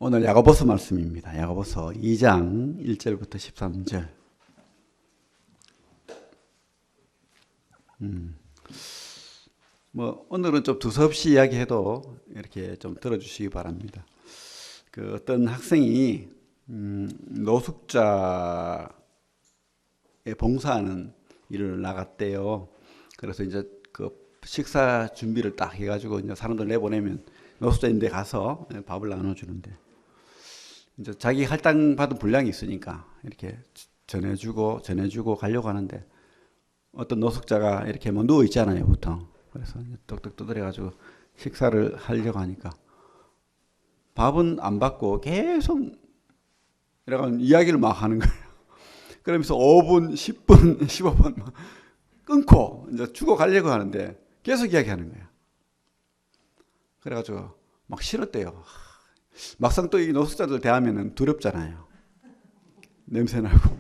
오늘 야고보서 말씀입니다. 야고보서 2장 1절부터 13절. 오늘은 좀 두서없이 이야기해도 이렇게 좀 들어주시기 바랍니다. 그 어떤 학생이 노숙자에 봉사하는 일을 나갔대요. 그래서 이제 그 식사 준비를 딱 해가지고 이제 사람들 내보내면 노숙자인데 가서 밥을 나눠주는데, 이제 자기 할당 받은 분량이 있으니까 이렇게 전해주고 가려고 하는데, 어떤 노숙자가 이렇게 뭐 누워 있잖아요, 보통. 그래서 떡떡 두드려가지고 식사를 하려고 하니까 밥은 안 받고 계속 이러고 이야기를 막 하는 거예요. 그러면서 5분, 10분, 15분 막 끊고 이제 주고 가려고 하는데 계속 이야기하는 거예요. 그래가지고 막 싫었대요. 막상 또 이 노숙자들 대하면은 두렵잖아요. 냄새나고.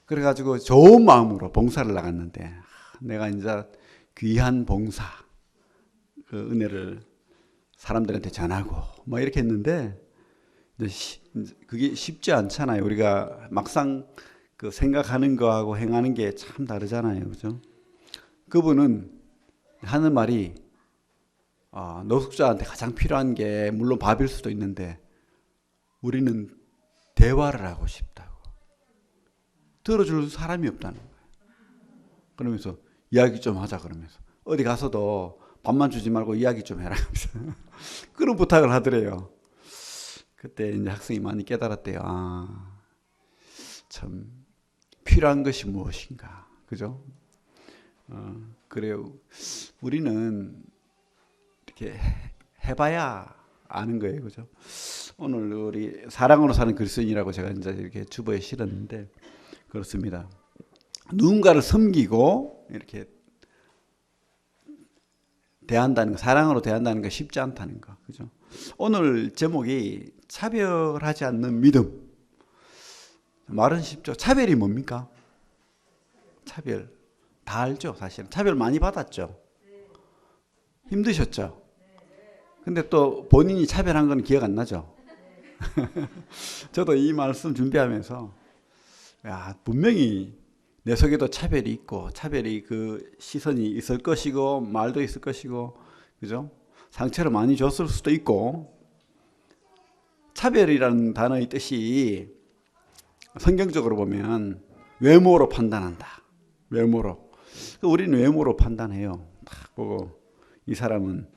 그래가지고 좋은 마음으로 봉사를 나갔는데, 내가 이제 귀한 봉사, 그 은혜를 사람들한테 전하고 뭐 이렇게 했는데, 이제 그게 쉽지 않잖아요. 우리가 막상 그 생각하는 거하고 행하는 게 참 다르잖아요, 그죠? 그분은 하는 말이, 노숙자한테 가장 필요한 게 물론 밥일 수도 있는데 우리는 대화를 하고 싶다고. 들어줄 사람이 없다는 거예요. 그러면서 이야기 좀 하자, 그러면서 어디 가서도 밥만 주지 말고 이야기 좀 해라 그런 부탁을 하더래요. 그때 이제 학생이 많이 깨달았대요. 참 필요한 것이 무엇인가, 그죠? 그래요. 우리는 이렇게 해봐야 아는 거예요, 그죠? 오늘 우리 사랑으로 사는 그리스도인이라고 제가 이제 이렇게 주보에 실었는데, 그렇습니다. 누군가를 섬기고 이렇게 대한다는 거, 사랑으로 대한다는 거 쉽지 않다는 거, 그죠? 오늘 제목이 차별하지 않는 믿음. 말은 쉽죠. 차별이 뭡니까? 차별 다 알죠, 사실은. 차별 많이 받았죠. 힘드셨죠. 근데 또 본인이 차별한 건 기억 안 나죠. 저도 이 말씀 준비하면서, 분명히 내 속에도 차별이 있고, 차별이 그 시선이 있을 것이고, 말도 있을 것이고, 그죠? 상처를 많이 줬을 수도 있고. 차별이라는 단어의 뜻이 성경적으로 보면 외모로 판단한다. 외모로. 우리는 외모로 판단해요. 딱 보고 이 사람은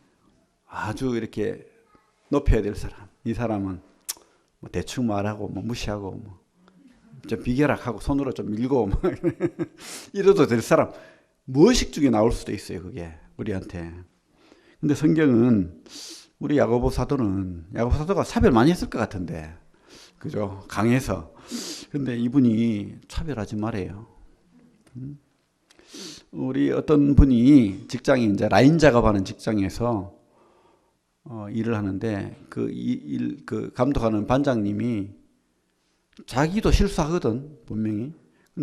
아주 이렇게 높여야 될 사람, 이 사람은 뭐 대충 말하고 뭐 무시하고 뭐 좀 비결락하고 손으로 좀 밀고 뭐 이래도 될 사람, 무의식 중에 나올 수도 있어요, 그게 우리한테. 근데 성경은, 우리 야고보 사도가 차별 많이 했을 것 같은데, 그죠? 강해서. 근데 이분이 차별하지 말아요. 우리 어떤 분이 직장에 이제 라인 작업하는 직장에서 일을 하는데, 그 감독하는 반장님이 자기도 실수하거든, 분명히.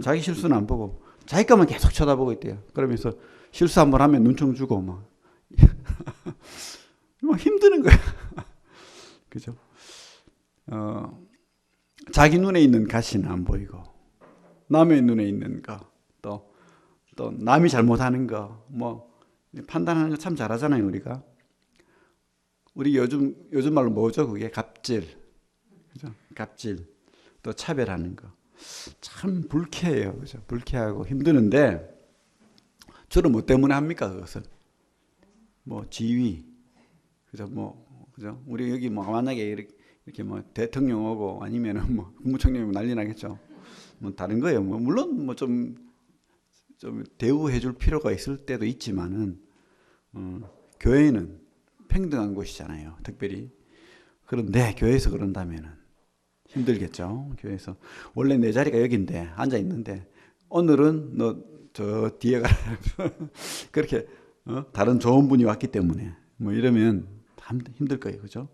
자기 실수는 안 보고 자기 것만 계속 쳐다보고 있대요. 그러면서 실수 한번 하면 눈총 주고 막 힘드는 거야. 그죠? 자기 눈에 있는 가시는 안 보이고, 남의 눈에 있는 거, 또 남이 잘못하는 거, 뭐 판단하는 거 참 잘하잖아요, 우리가. 우리 요즘 말로 뭐죠? 그게 갑질, 그죠? 갑질, 또 차별하는 거. 참 불쾌해요, 그죠? 불쾌하고 힘드는데, 주로 뭐 때문에 합니까, 그것을? 뭐 지위, 그죠? 그죠? 우리 여기 뭐 만약에 이렇게 뭐 대통령 오고 아니면은 뭐 국무총리면 난리 나겠죠. 뭐 다른 거예요. 뭐 물론 뭐 좀 대우해 줄 필요가 있을 때도 있지만은, 교회는 평등한 곳이잖아요, 특별히. 그런데 교회에서 그런다면은 힘들겠죠. 교회에서 원래 내 자리가 여기인데 앉아 있는데 오늘은 너 저 뒤에 가라 그렇게 다른 좋은 분이 왔기 때문에 뭐 이러면 힘들 거예요, 그죠?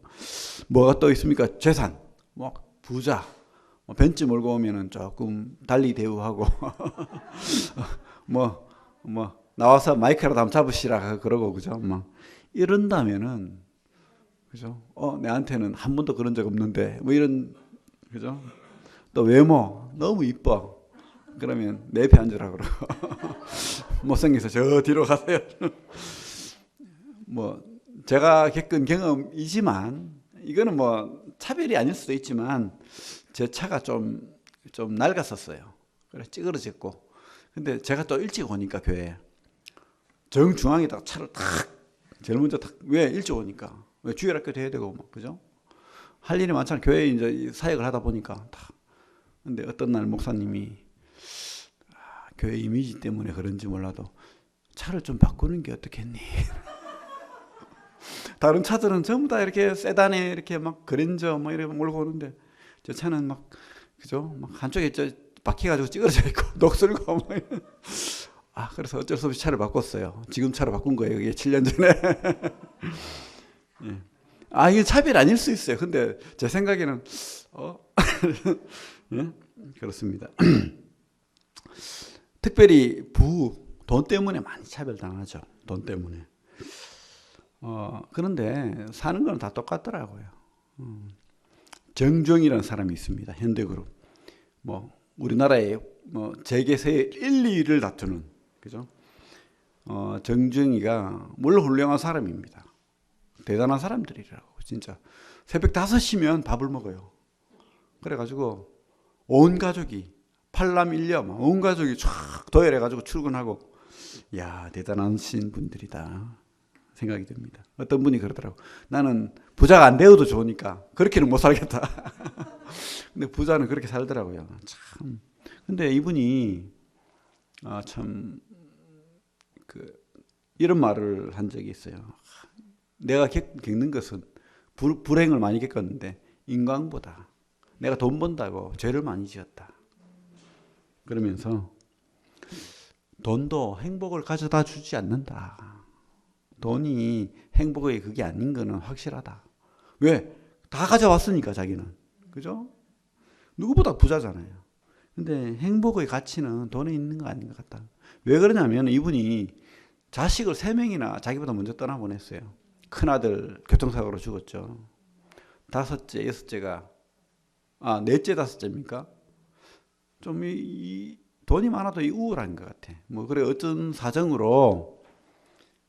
뭐가 또 있습니까? 재산, 뭐 부자, 뭐 벤츠 몰고 오면은 조금 달리 대우하고 뭐 나와서 마이크라도 한번 잡으시라 그러고, 그죠? 뭐 이런다면은 그죠? 내한테는 한 번도 그런 적 없는데 뭐 이런, 그죠? 또 외모 너무 이뻐. 그러면 내 옆에 앉으라 그러고 못생겨서 저 뒤로 가세요. 뭐 제가 겪은 경험이지만 이거는 뭐 차별이 아닐 수도 있지만 제 차가 좀 낡았었어요. 그래 찌그러졌고. 근데 제가 또 일찍 오니까 교회에 정중앙에다가 차를 탁 제일 먼저 왜 일찍 오니까 왜 주일학교도 해야 되고 뭐 그죠? 할 일이 많잖아요. 교회에 이제 사역을 하다 보니까 다. 근데 어떤 날 목사님이 교회 이미지 때문에 그런지 몰라도 차를 좀 바꾸는 게 어떻겠니? 다른 차들은 전부 다 이렇게 세단에 이렇게 막 그랜저 뭐 이렇게 몰고 오는데 저 차는 막 그죠? 막 한쪽에 박혀가지고 찌그러져 있고 녹슬고 뭐. 그래서 어쩔 수 없이 차를 바꿨어요. 지금 차로 바꾼 거예요. 이게 7년 전에. 예. 이게 차별 아닐 수 있어요. 근데 제 생각에는 예? 그렇습니다. 특별히 돈 때문에 많이 차별당하죠. 돈 때문에. 그런데 사는 건 다 똑같더라고요. 정정이라는 사람이 있습니다. 현대그룹. 뭐 우리나라의 뭐 재계세 1, 2위를 다투는, 그죠? 정정이가 물론 훌륭한 사람입니다. 대단한 사람들이라고. 진짜 새벽 5시면 밥을 먹어요. 그래가지고 온 가족이 팔남일녀 온 가족이 쫙 도열해가지고 출근하고, 야 대단하신 분들이다 생각이 듭니다. 어떤 분이 그러더라고. 나는 부자가 안 되어도 좋으니까 그렇게는 못 살겠다. 근데 부자는 그렇게 살더라고요. 참. 근데 이분이 참 이런 말을 한 적이 있어요. 내가 겪는 것은 불행을 많이 겪었는데 인간보다 내가 돈 번다고 죄를 많이 지었다. 그러면서 돈도 행복을 가져다 주지 않는다. 돈이 행복의 그게 아닌 거는 확실하다. 왜? 다 가져왔으니까 자기는. 그죠? 누구보다 부자잖아요. 근데 행복의 가치는 돈에 있는 거 아닌 것 같다. 왜 그러냐면 이분이 자식을 3명이나 자기보다 먼저 떠나보냈어요. 큰아들 교통사고로 죽었죠. 다섯째, 여섯째가 넷째, 다섯째입니까? 좀 돈이 많아도 우울한 것 같아. 뭐 그래 어떤 사정으로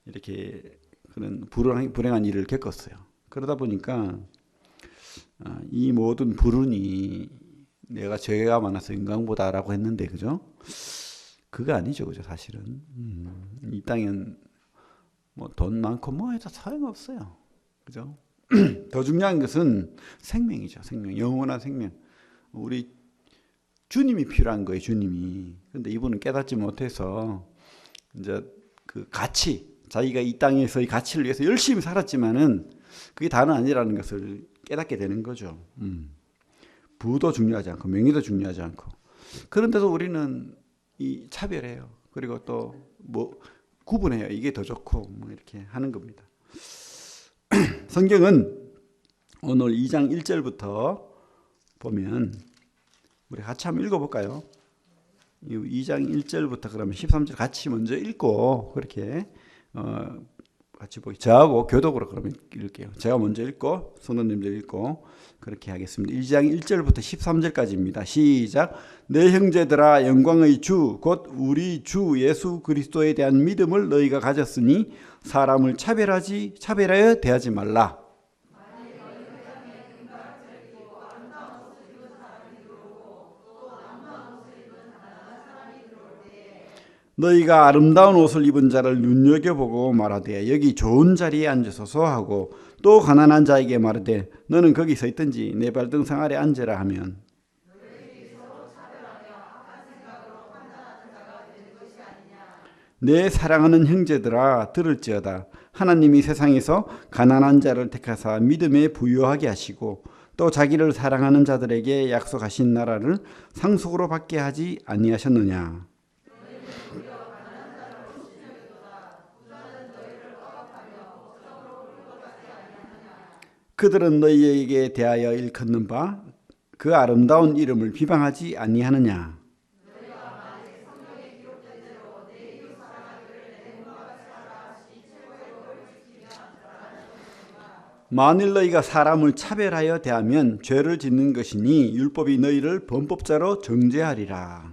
이렇게 그런 불행한 일을 겪었어요. 그러다 보니까 이 모든 불운이 내가 죄가 많아서 인간보다라고 했는데, 그죠? 그거 아니죠, 그죠? 사실은 이 땅엔 뭐 돈 많고 뭐 해도 소용없어요, 그죠? 더 중요한 것은 생명이죠, 생명, 영원한 생명. 우리 주님이 필요한 거예요, 주님이. 근데 이분은 깨닫지 못해서 이제 그 가치, 자기가 이 땅에서의 가치를 위해서 열심히 살았지만은 그게 다는 아니라는 것을 깨닫게 되는 거죠. 부도 중요하지 않고 명예도 중요하지 않고. 그런데도 우리는 이 차별해요. 그리고 또 뭐 구분해요. 이게 더 좋고 뭐 이렇게 하는 겁니다. 성경은 오늘 2장 1절부터 보면 우리 같이 한번 읽어볼까요? 2장 1절부터 그러면 13절 같이 먼저 읽고 그렇게 같이 보기. 저하고 교독으로 그러면 읽을게요. 제가 먼저 읽고 성도님들 읽고 그렇게 하겠습니다. 1장 1절부터 13절까지입니다. 시작. 내 형제들아 영광의 주 곧 우리 주 예수 그리스도에 대한 믿음을 너희가 가졌으니 사람을 차별하여 대하지 말라. 너희가 아름다운 옷을 입은 자를 눈여겨보고 말하되 여기 좋은 자리에 앉으소서 하고 또 가난한 자에게 말하되 너는 거기 서 있든지 내 발등상 아래 앉으라 하면 내 사랑하는 형제들아 들을지어다. 하나님이 세상에서 가난한 자를 택하사 믿음에 부유하게 하시고 또 자기를 사랑하는 자들에게 약속하신 나라를 상속으로 받게 하지 아니하셨느냐. 그들은 너희에게 대하여 일컫는 바 그 아름다운 이름을 비방하지 아니하느냐. 만일 너희가 사람을 차별하여 대하면 죄를 짓는 것이니 율법이 너희를 범법자로 정죄하리라.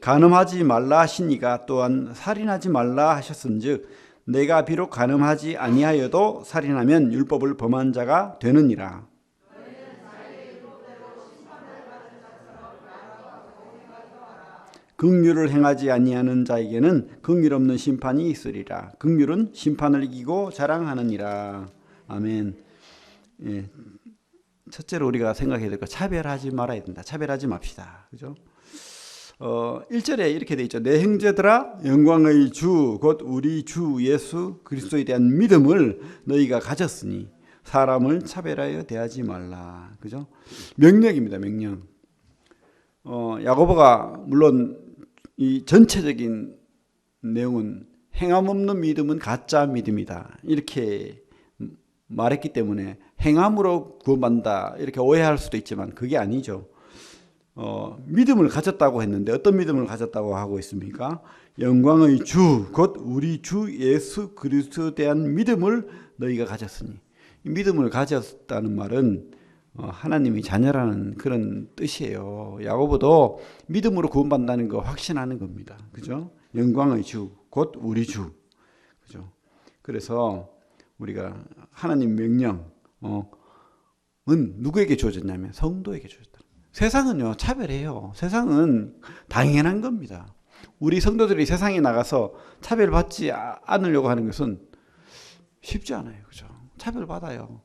간음하지 말라 하시니가 또한 살인하지 말라 하셨은즉 내가 비록 간음하지 아니하여도 살인하면 율법을 범한 자가 되느니라. 긍휼을 행하지 아니하는 자에게는 긍휼 없는 심판이 있으리라. 긍휼은 심판을 이기고 자랑하느니라. 아멘. 예. 첫째로 우리가 생각해야 될 거 차별하지 말아야 된다. 차별하지 맙시다. 그죠? 1절에 이렇게 돼 있죠. 내 형제들아 영광의 주 곧 우리 주 예수 그리스도에 대한 믿음을 너희가 가졌으니 사람을 차별하여 대하지 말라. 그죠? 명령입니다. 명령. 야고보가 물론 이 전체적인 내용은 행함 없는 믿음은 가짜 믿음이다. 이렇게 말했기 때문에 행함으로 구원받는다. 이렇게 오해할 수도 있지만 그게 아니죠. 믿음을 가졌다고 했는데 어떤 믿음을 가졌다고 하고 있습니까? 영광의 주, 곧 우리 주 예수 그리스도에 대한 믿음을 너희가 가졌으니. 이 믿음을 가졌다는 말은 하나님이 자녀라는 그런 뜻이에요. 야고보도 믿음으로 구원받는다는 거 확신하는 겁니다. 그죠? 영광의 주, 곧 우리 주. 그죠? 그래서 우리가 하나님 명령은 누구에게 주어졌냐면 성도에게 주어졌다. 세상은요, 차별해요. 세상은 당연한 겁니다. 우리 성도들이 세상에 나가서 차별받지 않으려고 하는 것은 쉽지 않아요. 그죠? 차별받아요.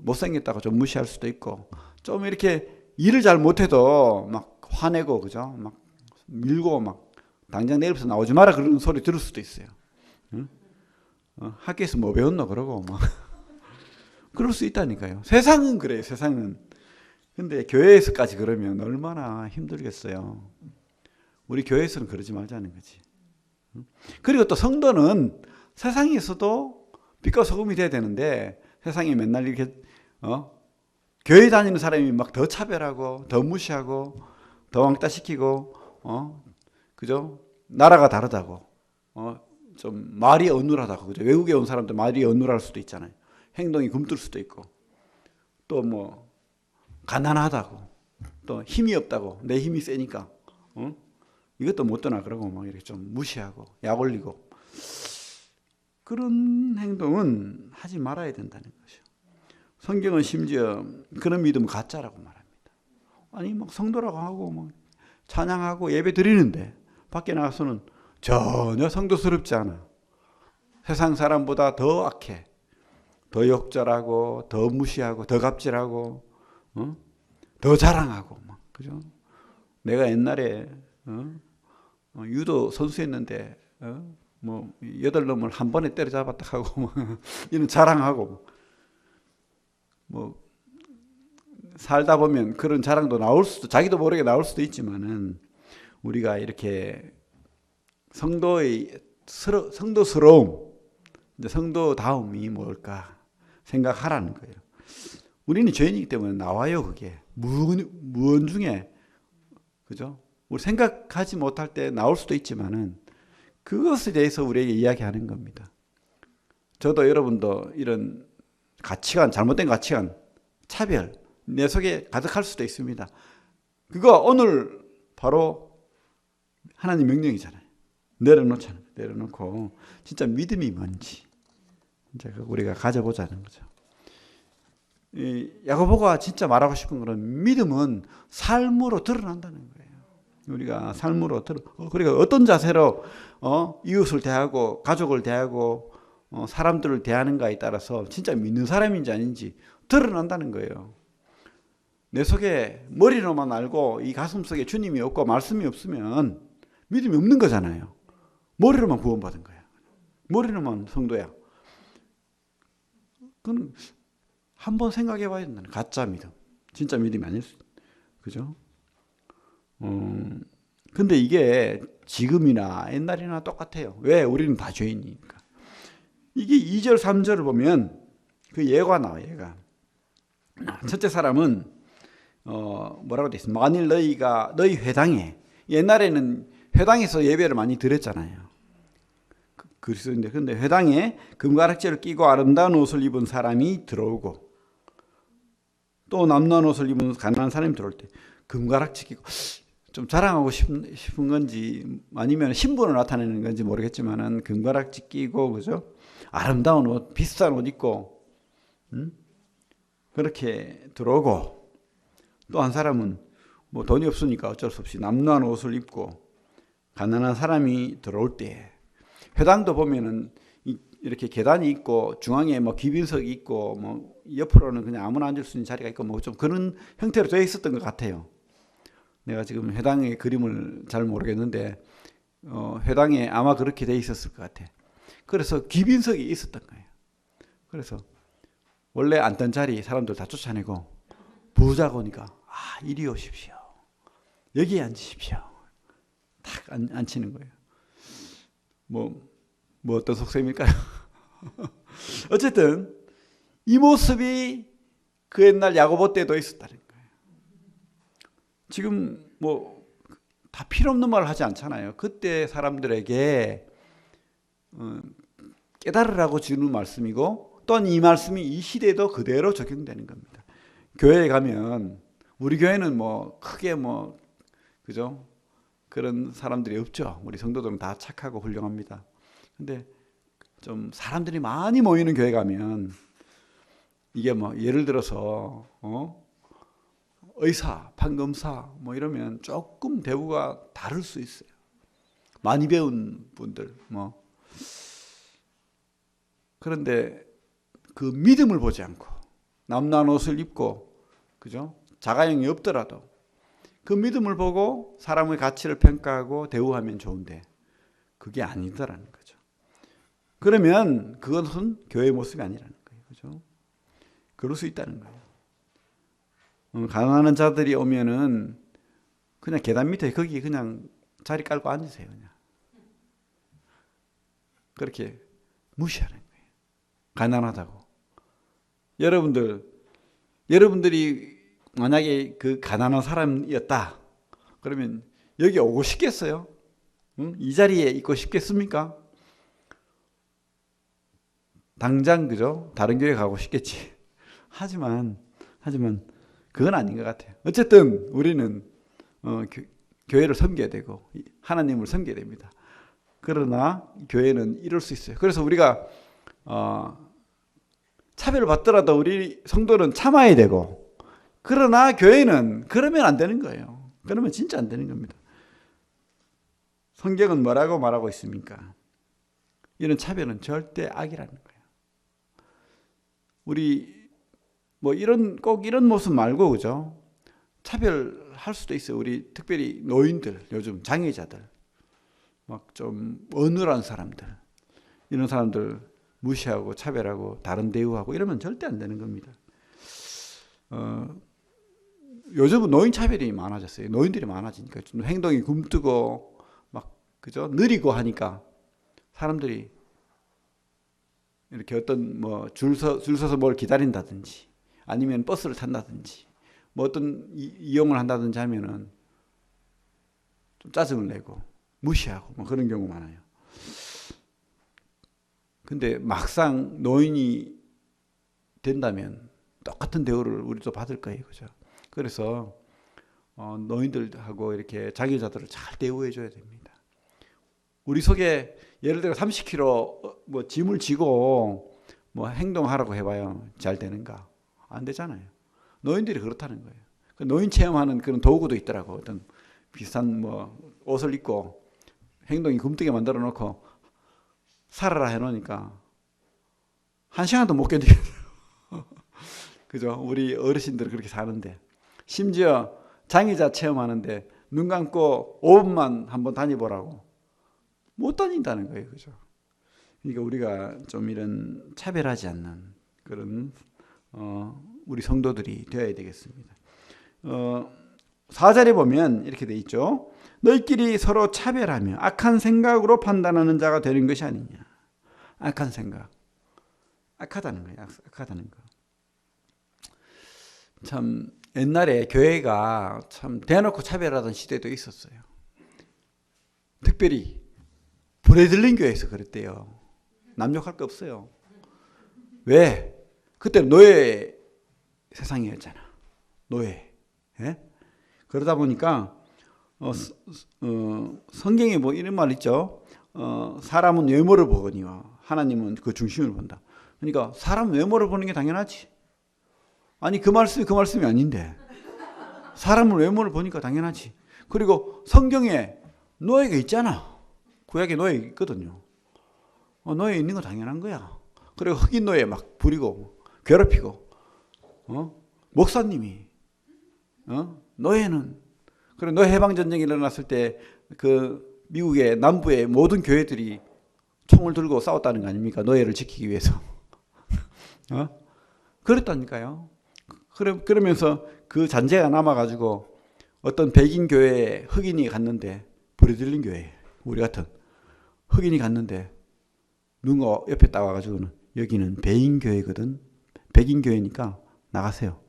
못생겼다고 좀 무시할 수도 있고, 좀 이렇게 일을 잘 못해도 막 화내고, 그죠? 막 밀고, 막 당장 내일부터 나오지 마라 그런 소리 들을 수도 있어요. 응? 학교에서 뭐 배웠노? 그러고, 막. 그럴 수 있다니까요. 세상은 그래요, 세상은. 근데 교회에서까지 그러면 얼마나 힘들겠어요. 우리 교회에서는 그러지 말자는 거지. 그리고 또 성도는 세상에서도 빛과 소금이 돼야 되는데 세상에 맨날 이렇게 교회 다니는 사람이 막 더 차별하고 더 무시하고 더 왕따시키고 그죠? 나라가 다르다고 좀 말이 어눌하다고 그죠? 외국에 온 사람들 말이 어눌할 수도 있잖아요. 행동이 굼뜰 수도 있고 또 뭐 가난하다고 또 힘이 없다고 내 힘이 세니까 이것도 못 떠나 그러고 막 이렇게 좀 무시하고 약 올리고 그런 행동은 하지 말아야 된다는 것이요. 성경은 심지어 그런 믿음은 가짜라고 말합니다. 아니 막 성도라고 하고 막 찬양하고 예배 드리는데 밖에 나가서는 전혀 성도스럽지 않아. 세상 사람보다 더 악해. 더 역절하고 더 무시하고 더 갑질하고 더 자랑하고 막 그죠? 내가 옛날에 유도 선수였는데 뭐 8놈을 한 번에 때려잡았다 하고 막 이런 자랑하고 뭐 살다 보면 그런 자랑도 나올 수도 자기도 모르게 나올 수도 있지만은 우리가 이렇게 성도스러움 이제 성도다움이 뭘까 생각하라는 거예요. 우리는 죄인이기 때문에 나와요. 그게 무언 중에 그죠? 우리 생각하지 못할 때 나올 수도 있지만은 그것에 대해서 우리에게 이야기하는 겁니다. 저도 여러분도 이런 가치관, 잘못된 가치관, 차별 내 속에 가득할 수도 있습니다. 그거 오늘 바로 하나님 명령이잖아요. 내려놓잖아요. 내려놓고 진짜 믿음이 뭔지 이제 우리가 가져보자는 거죠. 야고보가 진짜 말하고 싶은 거는 믿음은 삶으로 드러난다는 거예요. 우리가 삶으로 그러니까 어떤 자세로 이웃을 대하고 가족을 대하고 사람들을 대하는가에 따라서 진짜 믿는 사람인지 아닌지 드러난다는 거예요. 내 속에 머리로만 알고 이 가슴 속에 주님이 없고 말씀이 없으면 믿음이 없는 거잖아요. 머리로만 구원받은 거야. 머리로만 성도야. 그건 한번 생각해 봐야 된다는 가짜 믿음. 진짜 믿음이 아닐 수. 그죠? 근데 이게 지금이나 옛날이나 똑같아요. 왜? 우리는 다 죄인이니까. 이게 2절, 3절을 보면 그 예가 나와요, 예가. 첫째 사람은, 뭐라고 돼 있어? 만일 너희 회당에, 옛날에는 회당에서 예배를 많이 드렸잖아요. 그리스도인데, 그런데 회당에 금가락지를 끼고 아름다운 옷을 입은 사람이 들어오고 또 남루한 옷을 입은 가난한 사람이 들어올 때 금가락지 끼고, 좀 자랑하고 싶은 건지 아니면 신분을 나타내는 건지 모르겠지만은 금가락지 끼고, 그죠? 아름다운 옷, 비싼 옷 입고, 그렇게 들어오고, 또 한 사람은 뭐 돈이 없으니까 어쩔 수 없이 남루한 옷을 입고 가난한 사람이 들어올 때, 회당도 보면은 이렇게 계단이 있고 중앙에 뭐 귀빈석이 있고 뭐 옆으로는 그냥 아무나 앉을 수 있는 자리가 있고 뭐 좀 그런 형태로 되어 있었던 것 같아요. 내가 지금 회당의 그림을 잘 모르겠는데 회당에 아마 그렇게 되어 있었을 것 같아. 그래서 귀빈석이 있었던 거예요. 그래서 원래 앉던 자리 사람들 다 쫓아내고 부자가 오니까 이리 오십시오. 여기에 앉으십시오. 탁 앉히는 거예요. 뭐 어떤 속셈일까요? 어쨌든 이 모습이 그 옛날 야고보 때도 있었다는 거예요. 지금 뭐 다 필요 없는 말을 하지 않잖아요. 그때 사람들에게 깨달으라고 주는 말씀이고, 또한 이 말씀이 이 시대에도 그대로 적용되는 겁니다. 교회에 가면, 우리 교회는 뭐 크게 뭐 그죠? 그런 사람들이 없죠. 우리 성도들은 다 착하고 훌륭합니다. 근데 좀 사람들이 많이 모이는 교회 가면 이게 뭐 예를 들어서 의사, 판검사 뭐 이러면 조금 대우가 다를 수 있어요. 많이 배운 분들 뭐. 그런데 그 믿음을 보지 않고 남루한 옷을 입고, 그죠? 자가용이 없더라도 그 믿음을 보고 사람의 가치를 평가하고 대우하면 좋은데 그게 아니더라는 거죠. 그러면 그것은 교회의 모습이 아니라는 거예요. 그죠? 그럴 수 있다는 거예요. 가난한 자들이 오면은 그냥 계단 밑에 거기 그냥 자리 깔고 앉으세요. 그냥. 그렇게 무시하는 거예요. 가난하다고. 여러분들이 만약에 그 가난한 사람이었다 그러면 여기 오고 싶겠어요? 이 자리에 있고 싶겠습니까? 당장 그죠? 다른 교회 가고 싶겠지. 하지만 그건 아닌 것 같아요. 어쨌든 우리는 교회를 섬겨야 되고 하나님을 섬겨야 됩니다. 그러나 교회는 이럴 수 있어요. 그래서 우리가 차별을 받더라도 우리 성도는 참아야 되고, 그러나 교회는 그러면 안 되는 거예요. 그러면 진짜 안 되는 겁니다. 성경은 뭐라고 말하고 있습니까? 이런 차별은 절대 악이라는 거예요. 우리 뭐 꼭 이런 모습 말고, 그죠? 차별할 수도 있어요. 우리 특별히 노인들, 요즘 장애자들, 막 좀 어눌한 사람들, 이런 사람들 무시하고 차별하고 다른 대우하고 이러면 절대 안 되는 겁니다. 요즘은 노인 차별이 많아졌어요. 노인들이 많아지니까 좀 행동이 굼뜨고 막 그죠? 느리고 하니까 사람들이 이렇게 어떤 뭐 줄 서서 뭘 기다린다든지 아니면 버스를 탄다든지 뭐 어떤 이용을 한다든지 하면은 좀 짜증을 내고 무시하고 뭐 그런 경우 많아요. 근데 막상 노인이 된다면 똑같은 대우를 우리도 받을 거예요. 그죠? 그래서 노인들하고 이렇게 장애자들을 잘 대우해 줘야 됩니다. 우리 속에 예를 들어 30kg 뭐 짐을 지고 뭐 행동하라고 해봐요. 잘 되는가? 안 되잖아요. 노인들이 그렇다는 거예요. 노인 체험하는 그런 도구도 있더라고. 어떤 비싼 뭐 옷을 입고 행동이 굼뜨게 만들어 놓고 살아라 해놓으니까 1시간도 못 견디겠어요. 그죠? 우리 어르신들은 그렇게 사는데, 심지어 장애자 체험하는데 눈 감고 5분만 한번 다녀보라고 못 다닌다는 거예요. 그죠? 그러니까 우리가 좀 이런 차별하지 않는 그런 우리 성도들이 되어야 되겠습니다. 4절에 보면 이렇게 돼 있죠. 너희끼리 서로 차별하며 악한 생각으로 판단하는 자가 되는 것이 아니냐. 악한 생각. 악하다는 거예요. 악하다는 거. 참 옛날에 교회가 참 대놓고 차별하던 시대도 있었어요. 특별히 브레들린 교회에서 그랬대요. 남욕할 거 없어요. 왜? 그때 노예 세상이었잖아. 노예. 예? 그러다 보니까 성경에 뭐 이런 말 있죠. 사람은 외모를 보거니와 하나님은 그 중심을 본다. 그러니까 사람 외모를 보는 게 당연하지. 아니 그 말씀이 아닌데 사람을 외모를 보니까 당연하지. 그리고 성경에 노예가 있잖아. 구약에 노예 있거든요. 노예 있는 거 당연한 거야. 그리고 흑인 노예 막 부리고 괴롭히고 목사님이 노예는 그리고 노예 해방 전쟁이 일어났을 때 그 미국의 남부의 모든 교회들이 총을 들고 싸웠다는 거 아닙니까? 노예를 지키기 위해서. 그랬다니까요. 그러면서 그 잔재가 남아가지고 어떤 백인 교회에 흑인이 갔는데 브레들린 교회 우리 같은 흑인이 갔는데 누군가 옆에 딱 와가지고는 여기는 백인 교회거든. 백인 교회니까 나가세요.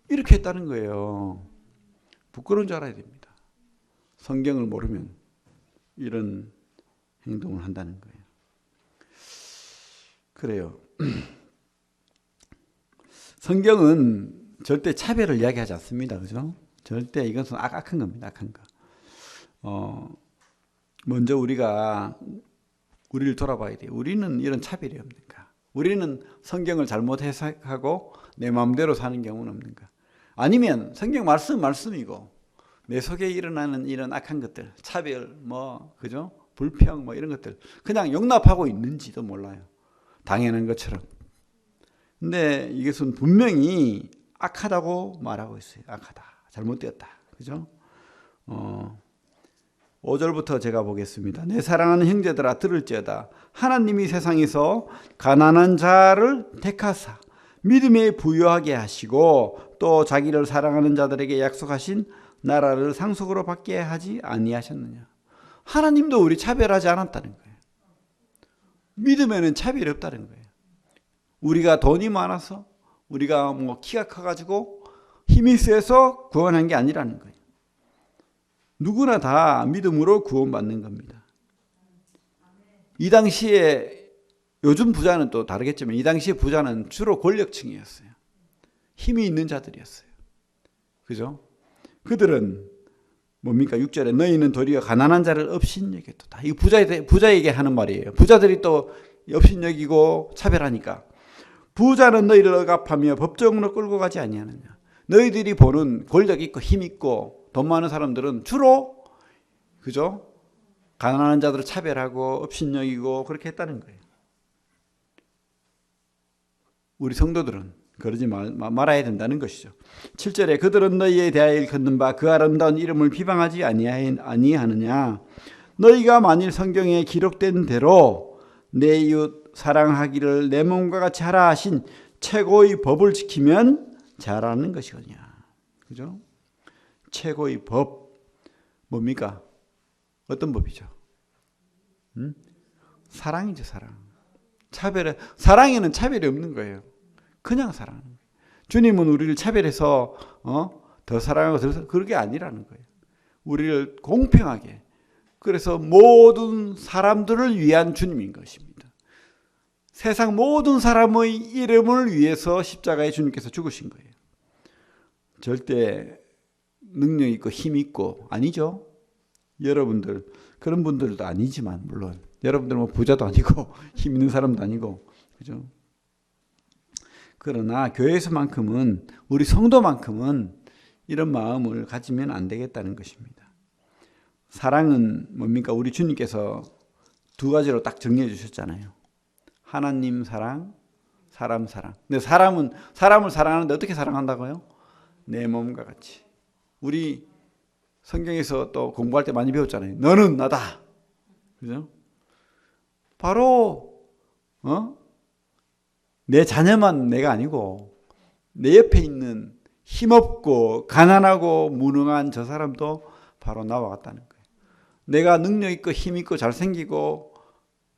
이렇게 했다는 거예요. 부끄러운 줄 알아야 됩니다. 성경을 모르면 이런 행동을 한다는 거예요. 그래요. 성경은 절대 차별을 이야기하지 않습니다. 그죠? 절대 이것은 악한 겁니다. 악한 거. 먼저 우리를 돌아봐야 돼요. 우리는 이런 차별이 없는가? 우리는 성경을 잘못 해석하고 내 마음대로 사는 경우는 없는가? 아니면 성경 말씀이고 내 속에 일어나는 이런 악한 것들, 차별, 그죠? 불평, 이런 것들 그냥 용납하고 있는지도 몰라요. 당연한 것처럼. 근데 이것은 분명히 악하다고 말하고 있어요. 악하다. 잘못되었다. 그죠? 5절부터 제가 보겠습니다. 내 사랑하는 형제들아 들을지어다. 하나님이 세상에서 가난한 자를 택하사 믿음에 부유하게 하시고 또 자기를 사랑하는 자들에게 약속하신 나라를 상속으로 받게 하지 아니하셨느냐. 하나님도 우리 차별하지 않았다는 거예요. 믿음에는 차별이 없다는 거예요. 우리가 돈이 많아서 우리가 키가 커가지고 힘이 세서 구원한 게 아니라는 거예요. 누구나 다 믿음으로 구원받는 겁니다. 이 당시에 요즘 부자는 또 다르겠지만 이 당시에 부자는 주로 권력층이었어요. 힘이 있는 자들이었어요. 그죠? 그들은 뭡니까? 6절에 너희는 도리어 가난한 자를 업신여겼도다. 이 부자에게 하는 말이에요. 부자들이 또 업신여기고 차별하니까 부자는 너희를 억압하며 법정으로 끌고 가지 아니하느냐. 너희들이 보는 권력 있고 힘 있고 돈 많은 사람들은 주로 그죠? 가난한 자들을 차별하고 업신여기고 그렇게 했다는 거예요. 우리 성도들은 그러지 말아야 된다는 것이죠. 7절에 그들은 너희에 대하여 일컫는 바 그 아름다운 이름을 비방하지 아니하느냐. 너희가 만일 성경에 기록된 대로 내 이웃 사랑하기를 내 몸과 같이 하라 하신 최고의 법을 지키면 잘하는 것이거냐. 그죠? 최고의 법 뭡니까? 어떤 법이죠? 사랑이죠, 사랑. 사랑에는 차별이 없는 거예요. 그냥 사랑하는 거예요. 주님은 우리를 차별해서 더 사랑하고 더 그게 아니라는 거예요. 우리를 공평하게 그래서 모든 사람들을 위한 주님인 것입니다. 세상 모든 사람의 이름을 위해서 십자가에 주님께서 죽으신 거예요. 절대 능력 있고 힘 있고 아니죠. 여러분들 그런 분들도 아니지만 물론 여러분들 부자도 아니고 힘 있는 사람도 아니고 그죠. 그러나 교회에서만큼은 우리 성도만큼은 이런 마음을 가지면 안 되겠다는 것입니다. 사랑은 뭡니까? 우리 주님께서 두 가지로 딱 정리해 주셨잖아요. 하나님 사랑, 사람 사랑. 근데 사람을 사랑하는데 어떻게 사랑한다고요? 내 몸과 같이. 우리 성경에서 또 공부할 때 많이 배웠잖아요. 너는 나다. 그죠? 바로 내 자녀만 내가 아니고 내 옆에 있는 힘없고 가난하고 무능한 저 사람도 바로 나와 같다는 거예요. 내가 능력 있고 힘 있고 잘생기고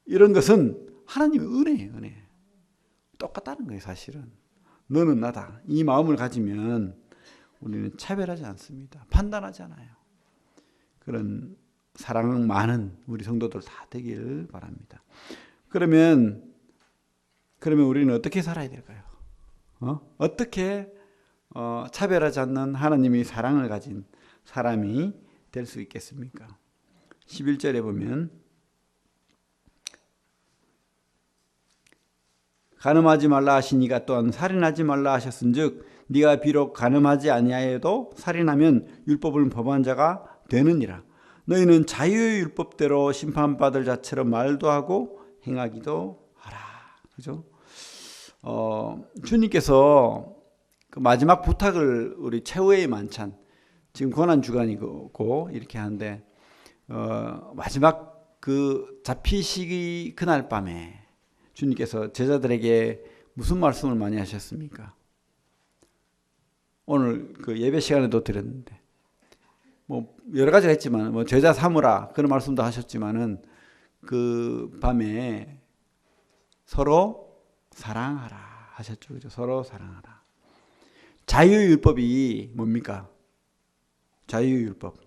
이런 것은 하나님의 은혜예요. 은혜. 똑같다는 거예요. 사실은. 너는 나다. 이 마음을 가지면 우리는 차별하지 않습니다. 판단하지 않아요. 그런 사랑 많은 우리 성도들 다 되길 바랍니다. 그러면 우리는 어떻게 살아야 될까요? 어떻게 차별하지 않는 하나님의 사랑을 가진 사람이 될 수 있겠습니까? 11절에 보면 간음하지 말라 하시니가 또한 살인하지 말라 하셨은즉 네가 비록 간음하지 아니하여도 살인하면 율법을 범한 자가 되느니라. 너희는 자유의 율법대로 심판받을 자처럼 말도 하고 행하기도 하라. 그죠? 주님께서 그 마지막 부탁을 우리 최후의 만찬, 지금 고난 주간이고 이렇게 하는데 마지막 그 잡히시기 그날 밤에 주님께서 제자들에게 무슨 말씀을 많이 하셨습니까? 오늘 그 예배 시간에도 드렸는데 뭐 여러 가지가 있지만 뭐 제자 삼으라 그런 말씀도 하셨지만은 그 밤에 서로 사랑하라 하셨죠. 그죠? 서로 사랑하라. 자유율법이 뭡니까? 자유율법.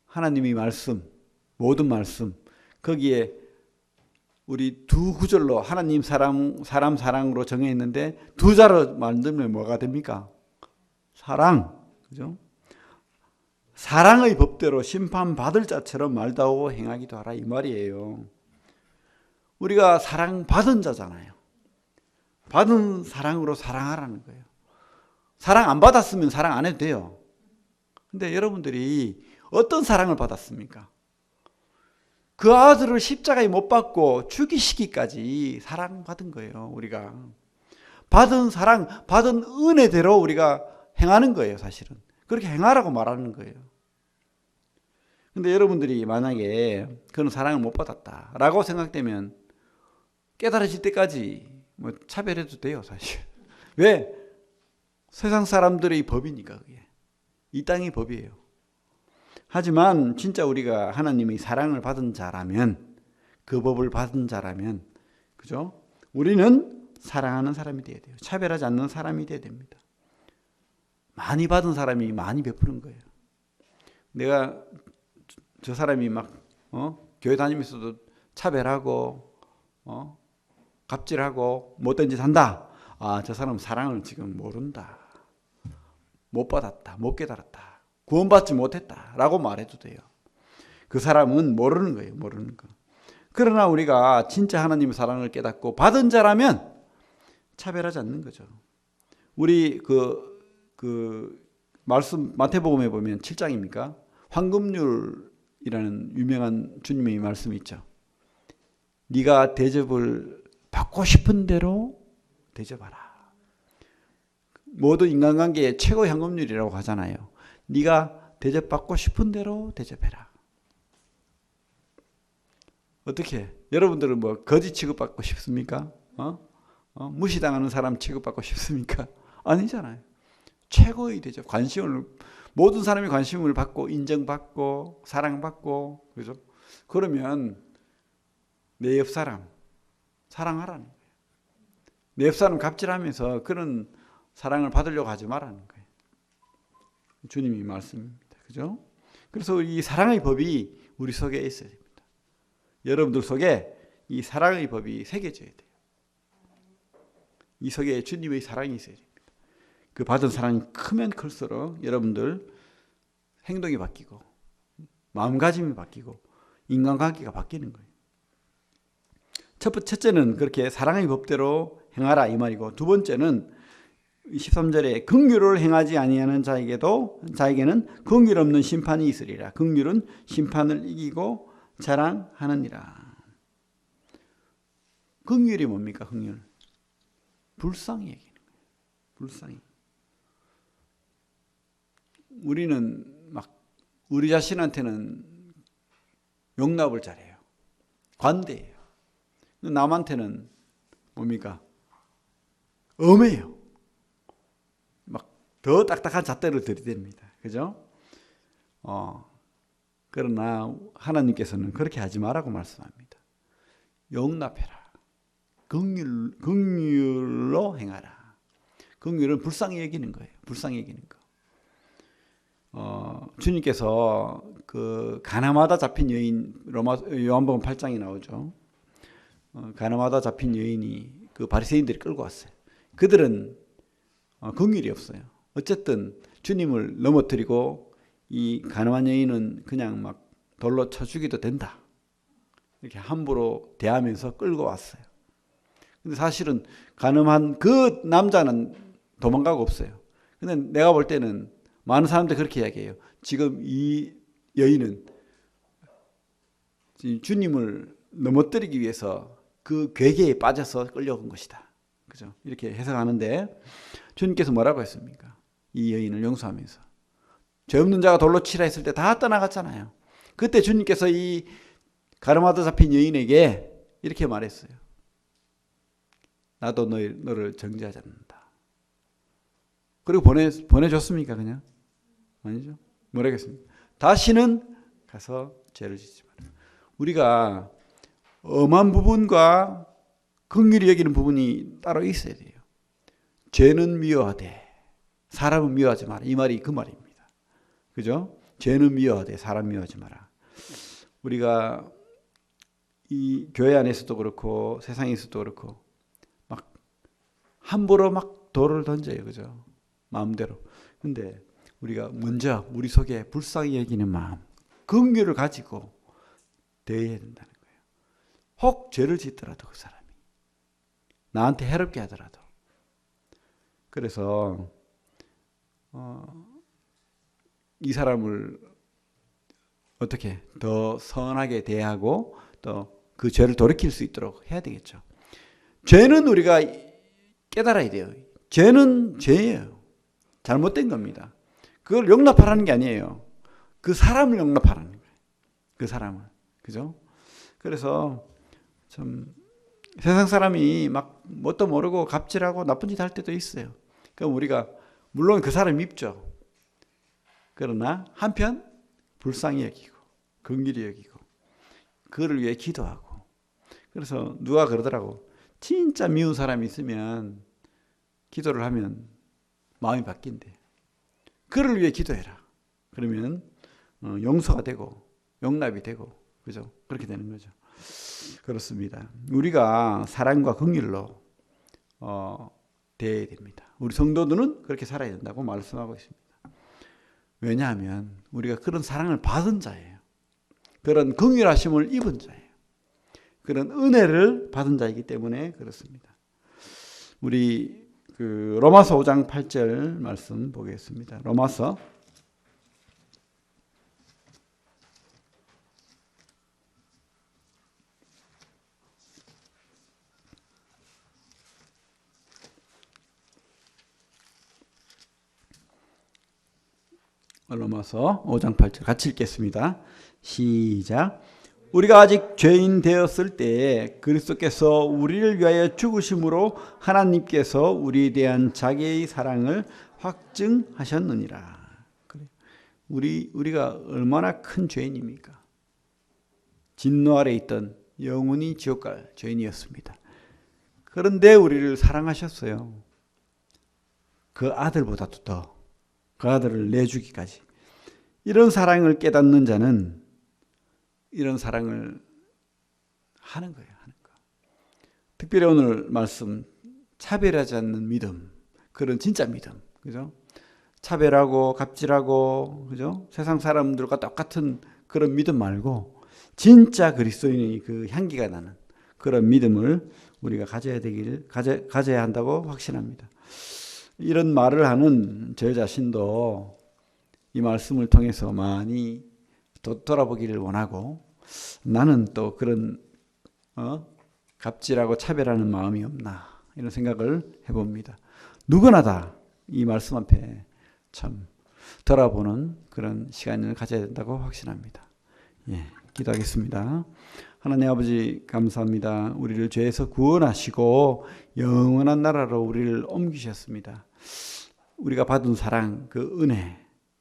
하나님의 말씀, 모든 말씀 거기에 우리 두 구절로 하나님 사람 사랑으로 정해 있는데 두 자로 만들면 뭐가 됩니까? 사랑. 그죠? 사랑의 법대로 심판받을 자처럼 말도 하고 행하기도 하라 이 말이에요. 우리가 사랑받은 자잖아요. 받은 사랑으로 사랑하라는 거예요. 사랑 안 받았으면 사랑 안 해도 돼요. 근데 여러분들이 어떤 사랑을 받았습니까? 그 아들을 십자가에 못 박고 죽이시기까지 사랑받은 거예요. 우리가 받은 사랑, 받은 은혜대로 우리가 행하는 거예요. 사실은 그렇게 행하라고 말하는 거예요. 근데 여러분들이 만약에 그런 사랑을 못 받았다라고 생각되면 깨달아질 때까지 뭐 차별해도 돼요. 사실 왜? 세상 사람들의 법이니까 그게 이 땅의 법이에요. 하지만 진짜 우리가 하나님의 사랑을 받은 자라면, 그 법을 받은 자라면, 그죠? 우리는 사랑하는 사람이 돼야 돼요. 차별하지 않는 사람이 돼야 됩니다. 많이 받은 사람이 많이 베푸는 거예요. 내가 저 사람이 막 교회 다니면서도 차별하고 갑질하고 못된 짓 한다. 아, 저 사람은 사랑을 지금 모른다. 못 받았다. 못 깨달았다. 구원받지 못했다라고 말해도 돼요. 그 사람은 모르는 거예요. 모르는 거. 그러나 우리가 진짜 하나님의 사랑을 깨닫고 받은 자라면 차별하지 않는 거죠. 우리 그 말씀 마태복음에 보면 7장입니까? 황금률이라는 유명한 주님의 말씀이 있죠. 네가 대접을 받고 싶은 대로 대접하라. 모든 인간관계의 최고 황금률이라고 하잖아요. 네가 대접받고 싶은 대로 대접해라. 어떻게? 여러분들은 뭐 거지 취급받고 싶습니까? 무시당하는 사람 취급받고 싶습니까? 아니잖아요. 최고의 대접, 관심을 모든 사람이 관심을 받고 인정받고 사랑받고 그죠? 그러면 내 옆 사람 사랑하라는 거예요. 내 옆 사람 갑질하면서 그런 사랑을 받으려고 하지 말라는 거예요. 주님이 말씀입니다. 그죠? 그래서 이 사랑의 법이 우리 속에 있어야 됩니다. 여러분들 속에 이 사랑의 법이 새겨져야 돼요. 이 속에 주님의 사랑이 있어야 됩니다. 그 받은 사랑이 크면 클수록 여러분들 행동이 바뀌고 마음가짐이 바뀌고 인간관계가 바뀌는 거예요. 첫째는 그렇게 사랑의 법대로 행하라 이 말이고, 두 번째는 13절에 긍휼을 행하지 아니하는 자에게는 긍휼 없는 심판이 있으리라. 긍휼은 심판을 이기고 자랑하느니라. 긍휼이 뭡니까? 긍휼. 불쌍히 얘기하는 거예요. 불쌍히. 우리는 막 우리 자신한테는 용납을 잘해요. 관대해요. 남한테는 뭡니까? 엄해요. 막 더 딱딱한 잣대를 들이댑니다. 그죠? 그러나 하나님께서는 그렇게 하지 말라고 말씀합니다. 용납해라. 긍휼로 행하라. 긍휼은 불쌍히 여기는 거예요. 불쌍히 여기는 거. 주님께서 그 가늠하다 잡힌 여인, 요한복음 8장에 나오죠. 가늠하다 잡힌 여인이 그 바리새인들이 끌고 왔어요. 그들은 긍휼이 없어요. 어쨌든 주님을 넘어뜨리고 이 가늠한 여인은 그냥 막 돌로 쳐 죽여도 된다, 이렇게 함부로 대하면서 끌고 왔어요. 근데 사실은 가늠한 그 남자는 도망가고 없어요. 근데 내가 볼 때는 많은 사람들이 그렇게 이야기해요. 지금 이 여인은 주님을 넘어뜨리기 위해서 그 괴계에 빠져서 끌려온 것이다, 그죠? 이렇게 해석하는데 주님께서 뭐라고 했습니까? 이 여인을 용서하면서 죄 없는 자가 돌로 치라 했을 때 다 떠나갔잖아요. 그때 주님께서 이 가늠하다 잡힌 여인에게 이렇게 말했어요. 나도 너를 정죄하지 않는다. 그리고 보내줬습니까? 그냥? 아니죠. 뭐라 했습니까? 다시는 가서 죄를 짓지 마라. 우리가 엄한 부분과 긍휼히 여기는 부분이 따로 있어야 돼요. 죄는 미워하되 사람은 미워하지 마라. 이 말이 그 말입니다. 그죠? 죄는 미워하되 사람 미워하지 마라. 우리가 이 교회 안에서도 그렇고 세상에서도 그렇고 막 함부로 막 돌을 던져요. 그죠? 마음대로. 근데 우리가 먼저 우리 속에 불쌍히 여기는 마음, 긍휼을 가지고 대해야 된다는 거예요. 혹 죄를 짓더라도 그 사람이 나한테 해롭게 하더라도. 그래서 이 사람을 어떻게 더 선하게 대하고 또 그 죄를 돌이킬 수 있도록 해야 되겠죠. 죄는 우리가 깨달아야 돼요. 죄는 죄예요. 잘못된 겁니다. 그걸 용납하라는 게 아니에요. 그 사람을 용납하라는 거예요. 그 사람을. 그죠? 그래서 참 세상 사람이 막 뭣도 모르고 갑질하고 나쁜 짓 할 때도 있어요. 그럼 우리가 물론 그 사람 밉죠. 그러나 한편 불쌍히 여기고 긍휼히 여기고 그를 위해 기도하고. 그래서 누가 그러더라고. 진짜 미운 사람이 있으면 기도를 하면 마음이 바뀐대. 그를 위해 기도해라. 그러면 용서가 되고 용납이 되고, 그죠? 그렇게 되는 거죠. 그렇습니다. 우리가 사랑과 긍휼로 대해야 됩니다. 우리 성도들은 그렇게 살아야 된다고 말씀하고 있습니다. 왜냐하면 우리가 그런 사랑을 받은 자예요. 그런 긍휼하심을 입은 자예요. 그런 은혜를 받은 자이기 때문에 그렇습니다. 우리 그 로마서 5장 8절 말씀 보겠습니다. 로마서 5장 8절 같이 읽겠습니다. 시작. 우리가 아직 죄인 되었을 때에 그리스도께서 우리를 위하여 죽으심으로 하나님께서 우리에 대한 자기의 사랑을 확증하셨느니라. 우리가 얼마나 큰 죄인입니까? 진노 아래 있던 영원히 지옥 갈 죄인이었습니다. 그런데 우리를 사랑하셨어요. 그 아들보다도 더, 그 아들을 내주기까지. 이런 사랑을 깨닫는 자는 이런 사랑을 하는 거예요. 하는 거. 특별히 오늘 말씀, 차별하지 않는 믿음, 그런 진짜 믿음, 그죠? 차별하고 갑질하고, 그죠? 세상 사람들과 똑같은 그런 믿음 말고 진짜 그리스도인의 그 향기가 나는 그런 믿음을 우리가 가져야 한다고 확신합니다. 이런 말을 하는 저 자신도 이 말씀을 통해서 많이 돌아보기를 원하고, 나는 또 그런 갑질하고 차별하는 마음이 없나, 이런 생각을 해봅니다. 누구나 다 이 말씀 앞에 참 돌아보는 그런 시간을 가져야 된다고 확신합니다. 예, 기도하겠습니다. 하나님 아버지 감사합니다. 우리를 죄에서 구원하시고 영원한 나라로 우리를 옮기셨습니다. 우리가 받은 사랑, 그 은혜,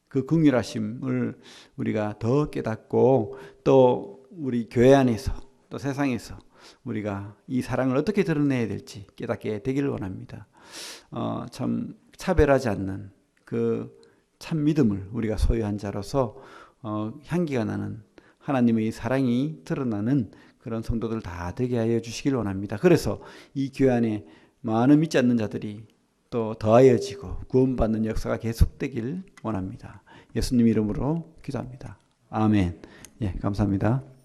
그 긍휼하심을 우리가 더 깨닫고, 또 우리 교회 안에서 또 세상에서 우리가 이 사랑을 어떻게 드러내야 될지 깨닫게 되기를 원합니다. 참 차별하지 않는 그 참 믿음을 우리가 소유한 자로서 향기가 나는 하나님의 사랑이 드러나는 그런 성도들 다 되게 하여 주시길 원합니다. 그래서 이 교회 안에 많은 믿지 않는 자들이 또 더하여지고 구원받는 역사가 계속되길 원합니다. 예수님 이름으로 기도합니다. 아멘. 예, 감사합니다.